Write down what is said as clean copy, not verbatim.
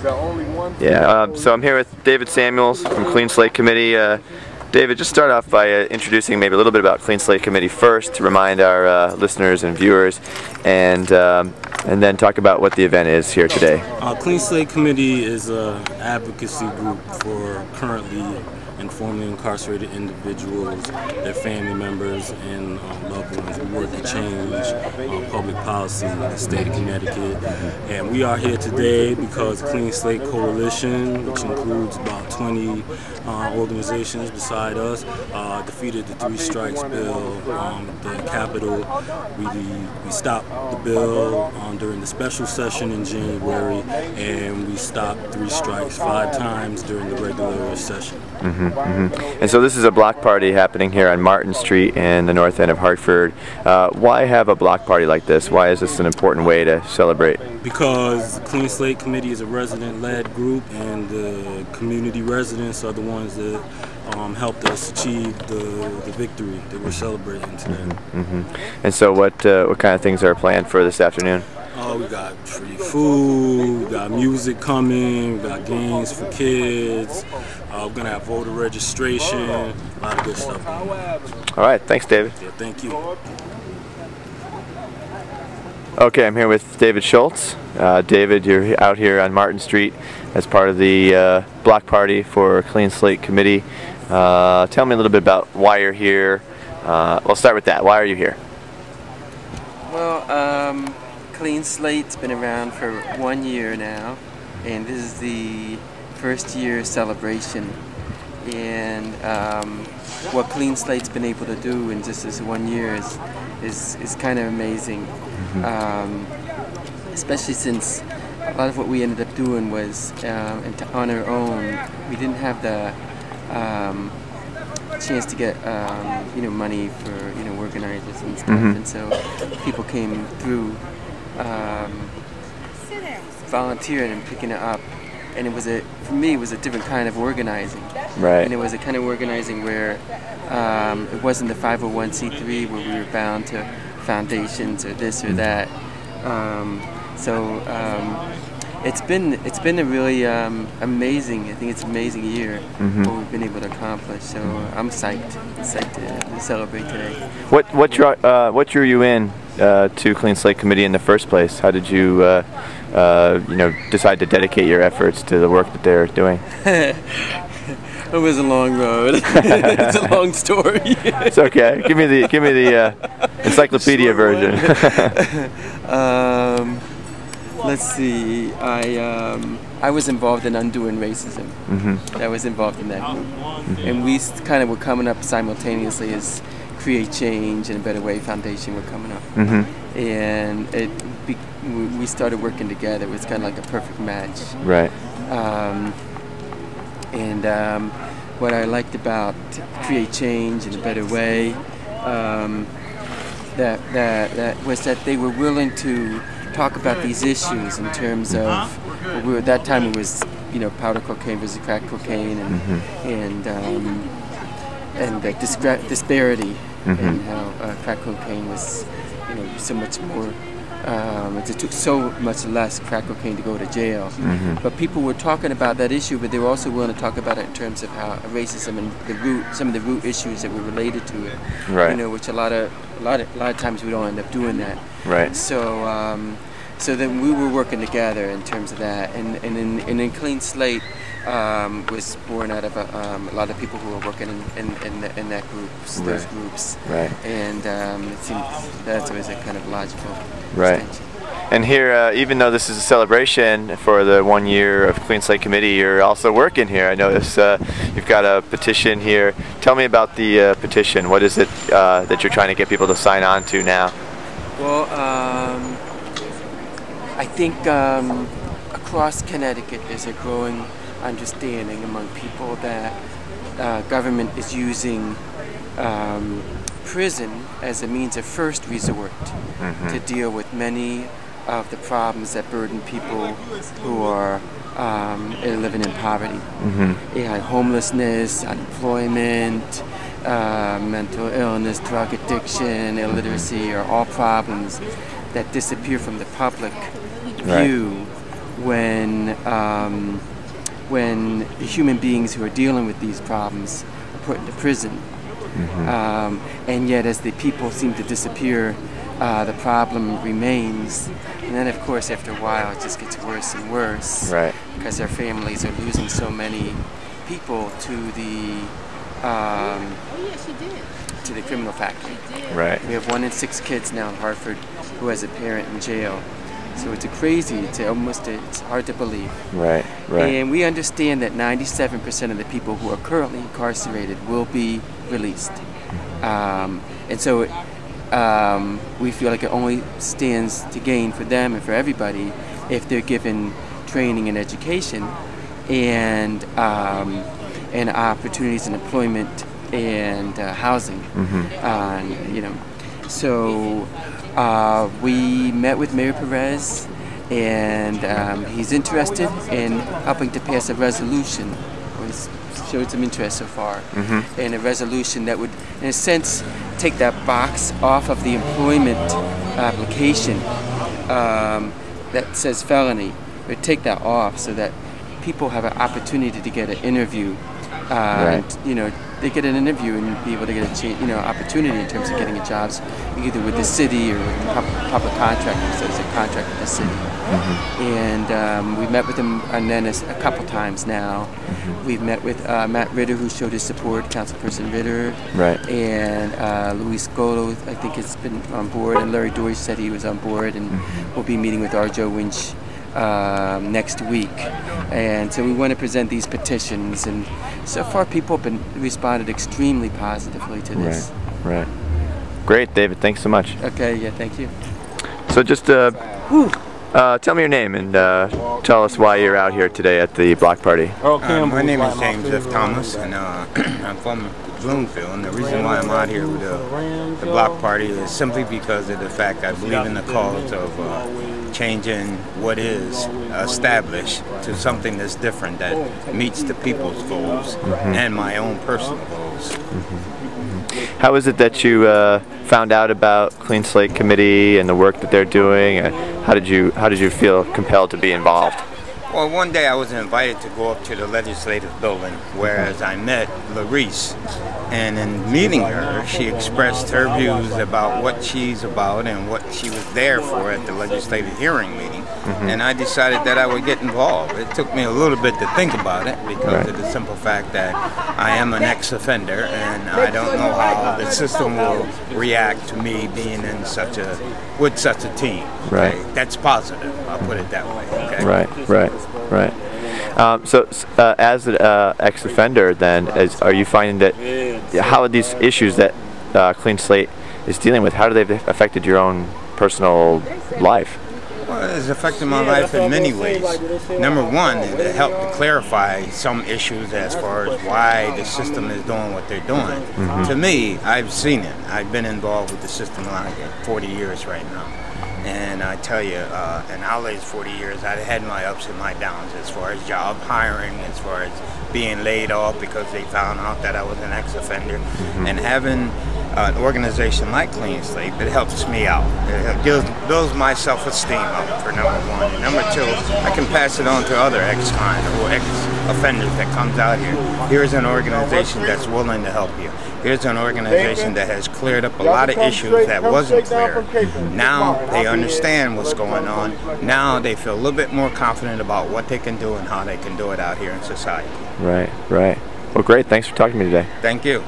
Yeah, so I'm here with David Samuels from Clean Slate Committee. David, just start off by introducing maybe a little bit about Clean Slate Committee first to remind our listeners and viewers, and then talk about what the event is here today. Clean Slate Committee is an advocacy group for currently and formerly incarcerated individuals, their family members, and loved ones. We work to change public policy in the state of Connecticut. And we are here today because Clean Slate Coalition, which includes about 20 organizations beside us, defeated the three strikes bill at the Capitol. We stopped the bill during the special session in January, and we stopped three strikes 5 times during the regular session. And so this is a block party happening here on Martin Street in the north end of Hartford. Why have a block party like this? Why is this an important way to celebrate? Because the Clean Slate Committee is a resident-led group, and the community residents are the ones that helped us achieve the victory that we're celebrating today. And so what kind of things are planned for this afternoon? Oh, we got free food, we got music coming, we got games for kids, we're going to have voter registration, a lot of good stuff. All right, thanks, David. Yeah, thank you. Okay, I'm here with David Schultz. David, you're out here on Martin Street as part of the block party for Clean Slate Committee. Tell me a little bit about why you're here. We'll start with that. Why are you here? Well, Clean Slate's been around for 1 year now, and this is the first year celebration. And what Clean Slate's been able to do in just this 1 year is kind of amazing. Especially since a lot of what we ended up doing was on our own. We didn't have the chance to get money for organizers and stuff, and so people came through volunteering and picking it up, and for me it was a different kind of organizing. Right. And it was a kind of organizing where it wasn't the 501c3 where we were bound to foundations or this or that. It's been a really amazing. I think it's an amazing year what we've been able to accomplish. So I'm psyched to celebrate today. What drew you in to Clean Slate Committee in the first place? How did you decide to dedicate your efforts to the work that they're doing? It was a long road. It's a long story. It's okay. Give me the encyclopedia version. Let's see. I was involved in undoing racism. I was involved in that group, and we kind of were coming up simultaneously as Create Change and a Better Way Foundation were coming up, and we started working together. It was kind of like a perfect match. Right. And what I liked about Create Change and a Better Way, that was that they were willing to talk about these issues in terms of, at that time it was powder cocaine versus crack cocaine, and the disparity in how crack cocaine was so much more. It took so much less crack cocaine to go to jail, but people were talking about that issue, but they were also willing to talk about it in terms of how racism and some of the root issues that were related to it. Right. Which a lot of times we don't end up doing that. Right. So then we were working together in terms of that, and then Clean Slate was born out of a lot of people who were working in that groups, those groups. Right. And it seemed that was a kind of logical extension. And here, even though this is a celebration for the 1 year of Clean Slate Committee, you're also working here. I notice you've got a petition here. Tell me about the petition. What is it that you're trying to get people to sign on to now? Well, I think across Connecticut there's a growing understanding among people that government is using prison as a means of first resort to deal with many of the problems that burden people who are living in poverty. Homelessness, unemployment, mental illness, drug addiction, illiteracy are all problems that disappear from the public view when the human beings who are dealing with these problems are put into prison. And yet as the people seem to disappear, the problem remains. And then of course after a while it just gets worse and worse. Right. Because their families are losing so many people to the criminal factory. Right. We have 1 in 6 kids now in Hartford who has a parent in jail. So it's crazy. It's hard to believe. Right. Right. And we understand that 97% of the people who are currently incarcerated will be released. And so we feel like it only stands to gain for them and for everybody if they're given training and education and opportunities in employment and housing. So we met with Mayor Perez, and he's interested in helping to pass a resolution. He's showed some interest so far in a resolution that would, in a sense, take that box off of the employment application that says felony. It would take that off so that people have an opportunity to get an interview. Right. And, they get an interview and be able to get a opportunity in terms of getting jobs either with the city or with public contractors as a contract with the city. And we met with them and then a couple times now. We've met with Matt Ritter, who showed his support, Councilperson Ritter. Right. And Luis Golo, I think, has been on board, and Larry Deutsch said he was on board, and we'll be meeting with Joe Winch next week. And so we want to present these petitions, and so far people have responded extremely positively to this. Right. Great, David. Thanks so much. Okay. Yeah. Thank you. So just tell me your name and tell us why you're out here today at the block party. My name is James F. Thomas, and I'm from Bloomfield. And the reason why I'm out here with the block party is simply because of the fact I believe in the cause of changing what is established to something that's different, that meets the people's goals and my own personal goals. How is it that you found out about Clean Slate Committee and the work that they're doing? How did you feel compelled to be involved? Well, one day I was invited to go up to the legislative building, whereas I met Larice, and in meeting her, she expressed her views about what she's about and what she was there for at the legislative hearing meeting, and I decided that I would get involved. It took me a little bit to think about it because of the simple fact that I am an ex-offender, and I don't know how the system will react to me being in with such a team. Right. Okay? That's positive. I'll put it that way. Okay? Right. So as an ex-offender, then, are you finding that how are these issues that Clean Slate is dealing with, how do they affected your own personal life? Well, it has affected my life in many ways. Number one, it helped to clarify some issues as far as why the system is doing what they're doing. To me, I've seen it. I've been involved with the system like 40 years right now. And I tell you, in our last 40 years, I had my ups and my downs as far as job hiring, as far as being laid off because they found out that I was an ex-offender. And having an organization like Clean Slate that helps me out. It builds my self-esteem up, for number one. And number two, I can pass it on to other ex-con or ex-offenders that comes out here. Here's an organization that's willing to help you. Here's an organization that has cleared up a lot of issues that wasn't clear. Now they understand what's going on. Now they feel a little bit more confident about what they can do and how they can do it out here in society. Right. Well, great. Thanks for talking to me today. Thank you.